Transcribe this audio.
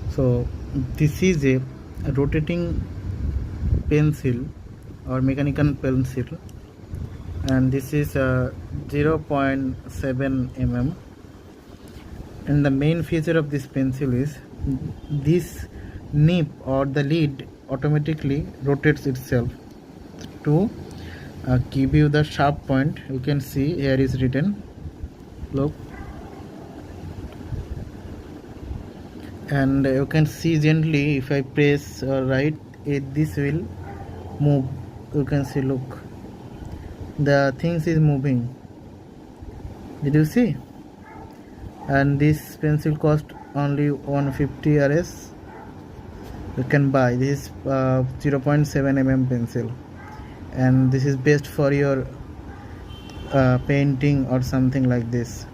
So this is a rotating pencil or mechanical pencil, and this is 0.7 mm. And the main feature of this pencil is this nib or the lid automatically rotates itself to give you the sharp point. You can see here is written, look, and you can see gently if I press right, this will move. You can see, look, the things is moving. Did you see? And this pencil cost only 150 Rs. You can buy this 0.7 mm pencil, and this is best for your painting or something like this.